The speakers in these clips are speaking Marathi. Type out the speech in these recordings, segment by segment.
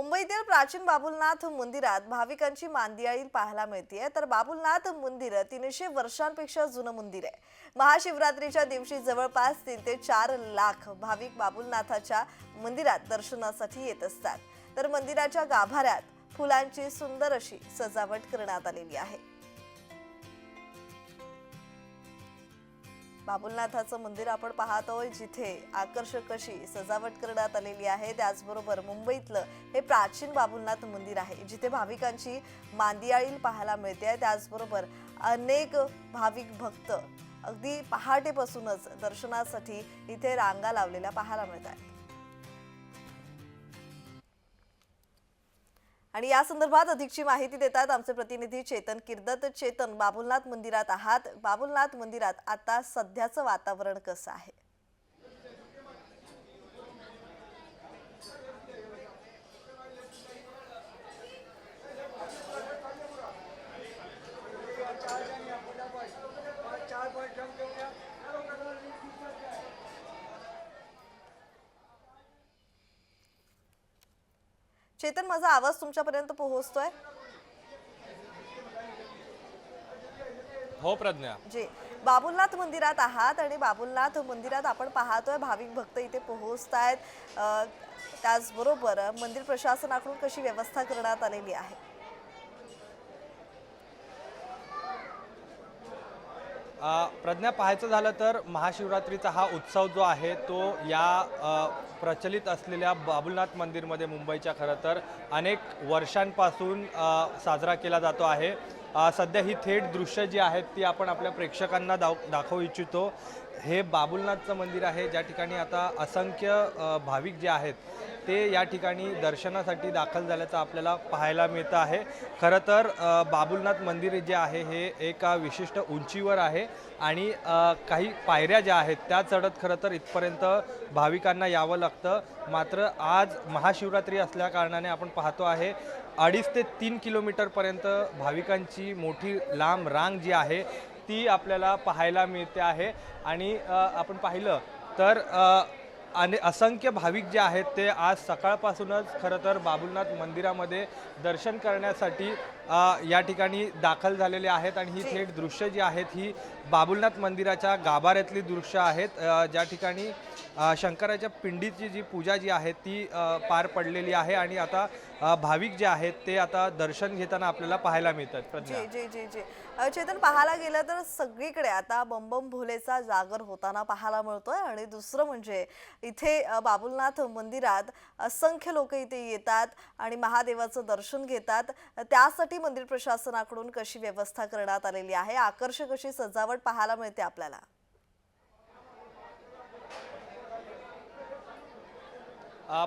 मुंबईतील प्राचीन बाबुलनाथ मंदिरात भाविकांची मांदियाळी पाहायला मिळते। तर बाबुलनाथ मंदिर 300 वर्षांपेक्षा जुनं मंदिर आहे। महाशिवरात्रीच्या दिवशी जवळपास 3 ते 4 लाख भाविक बाबुलनाथाच्या मंदिरात दर्शनासाठी येत असतात। तर मंदिराच्या गाभाऱ्यात फुलांची सुंदर अशी सजावट करण्यात आलेली आहे। बाबुलनाथाचं मंदिर आपण पाहतोय, जिथे आकर्षक अशी सजावट करण्यात आलेली आहे। त्याचबरोबर मुंबईतलं हे प्राचीन बाबुलनाथ मंदिर आहे, जिथे भाविकांची मांदियाळी पाहायला मिळते। त्याचबरोबर अनेक भाविक भक्त अगदी पहाटेपासूनच दर्शनासाठी इथे रांगा लावलेल्या पाहायला मिळतात। आणि या संदर्भात अधिकची माहिती देतात आमचे प्रतिनिधी चेतन किर्दत। चेतन, बाबुलनाथ मंदिरात आहात। बाबुलनाथ मंदिरात आता सध्याचं वातावरण कसं आहे? चेतन, माझा आवाज तुमच्यापर्यंत पोहोचतोय? हो प्रज्ञा। जी, बाबुलनाथ मंदिरात आहात आणि बाबुलनाथ मंदिरात आपण पाहतोय भाविक भक्त इथे पोहोचतायत। त्याचबरोबर मंदिर प्रशासनाकडून कशी व्यवस्था करण्यात आलेली आहे? प्रज्ञा, पाहायचं झालं तर महाशिवरात्रीचा हा उत्सव जो आहे तो या प्रचलित असलेल्या बाबुलनाथ मंदिरमध्ये मुंबईच्या खरं तर अनेक वर्षांपासून साजरा केला जातो आहे। सध्या ही थेट दृश्य जी आहेत ती आपण आपल्या प्रेक्षकांना दाखवू इच्छितो। हे बाबुलनाथचं मंदिर आहे, ज्या ठिकाणी आता असंख्य भाविक जे आहेत ते या ठिकाणी दर्शनासाठी दाखल झाल्याचं आपल्याला पाहायला मिळतं आहे। खरं तर बाबुलनाथ मंदिर जे आहे हे एका विशिष्ट उंचीवर आहे आणि काही पायऱ्या ज्या आहेत त्या चढत खरं तर इथपर्यंत भाविकांना यावं लागतं। मात्र आज महाशिवरात्री असल्याकारणाने आपण पाहतो आहे 2.5 ते 3 किलोमीटरपर्यंत भाविकांची मोठी लांब रांग जी आहे ती आपल्याला पाहायला मिळते आहे। आणि आपण पाहिलं तर आणि असंख्य भाविक जे आहेत ते आज सकाळपासूनच खरं तर बाबुलनाथ मंदिरामध्ये दर्शन करण्यासाठी या ठिकाणी दाखल झालेले आहेत। आणि ही थेट दृश्य जी आहेत ही बाबुलनाथ मंदिराच्या गाभाऱ्यातली दृश्य आहेत, ज्या ठिकाणी शंकराच्या पिंडीची जी पूजा जी आहे ती पार पडलेली आहे आणि आता भाविक जे आहेत ते आता दर्शन घेताना आपल्याला पाहायला मिळतात। जी जी जी जी चेतन, पाहायला गेलं तर सगळीकडे आता बम बम भोलेचा जागर होताना पाहायला मिळतोय। आणि दुसरं म्हणजे इथे बाबुलनाथ मंदिरात असंख्य लोक इथे येतात आणि महादेवाचं दर्शन घेतात। त्यासाठी मंदिर प्रशासनाकडून कशी व्यवस्था करण्यात आलेली आहे? आकर्षक अशी सजावट पाहायला मिळते आपल्याला।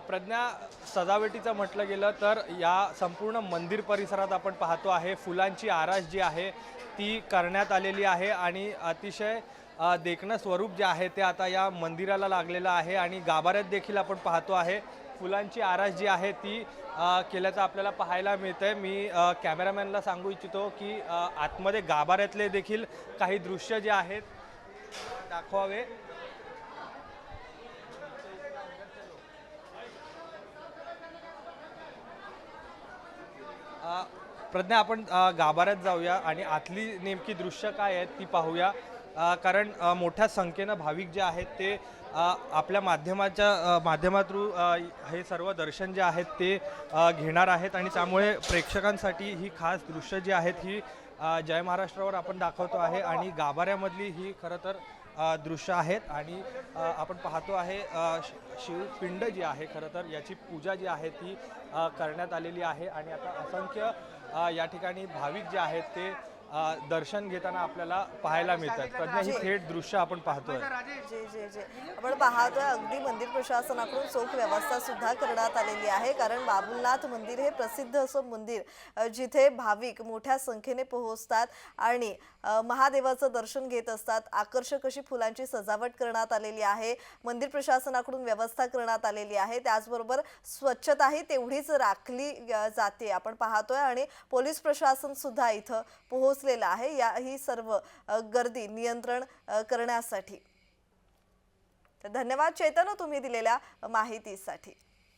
प्रज्ञा, सजावटीचं म्हटलं गेलं तर या संपूर्ण मंदिर परिसरात आपण पाहतो आहे फुलांची आरास जी आहे ती करण्यात आलेली आहे आणि अतिशय देखणं स्वरूप जे आहे ते आता या मंदिराला लागलेलं आहे। आणि गाभाऱ्यात देखील आपण पाहतो आहे फुलांची आरास जी आहे ती केल्याचं आपल्याला पाहायला मिळतंय। मी कॅमेरामॅनला सांगू इच्छितो की आतमध्ये गाभाऱ्यातले देखील काही दृश्य जे आहेत दाखवावे। प्रज्ञा, आपण गाभाऱ्यात जाऊया आणि आतली नेमकी दृश्य काय आहेत ती पाहूया। कारण मोठ्या संख्येनं भाविक जे आहेत ते आपल्या माध्यमातून हे सर्व दर्शन जे आहेत ते घेणार आहेत। आणि त्यामुळे प्रेक्षकांसाठी ही खास दृश्य जी आहेत ही जय महाराष्ट्रावर आपण दाखवतो आहे। आणि गाभाऱ्यामधली ही खरं तर दृश्य आहेत आणि आपण पाहतो आहे शिवपिंड जी आहे खरं तर याची पूजा जी आहे ती करण्यात आलेली आहे। आणि आता असंख्य या ठिकाणी भाविक जे आहेत ते दर्शन घेताना आपल्याला पाहायला मिळतात। प्रज्ञा, ही थेट दृश्य आपण पाहतोय। जी जी जी आपण पाहतोय अगदी मंदिर प्रशासनाकडून चोख व्यवस्था सुद्धा करण्यात आलेली आहे। कारण बाबुलनाथ मंदिर हे प्रसिद्ध असं मंदिर जिथे भाविक मोठ्या संख्येने पोहोचतात आणि महादेवाचं दर्शन घेत असतात। आकर्षक अशी फुलांची सजावट करण्यात आलेली आहे, मंदिर प्रशासनाकडून व्यवस्था करण्यात आलेली आहे। त्याचबरोबर स्वच्छताही तेवढीच राखली जाते आपण पाहतोय आणि पोलीस प्रशासन सुद्धा इथं पोहोचलेलं आहे या ही सर्व गर्दी नियंत्रण करण्यासाठी। धन्यवाद चेतन, तुम्ही दिलेल्या माहितीसाठी।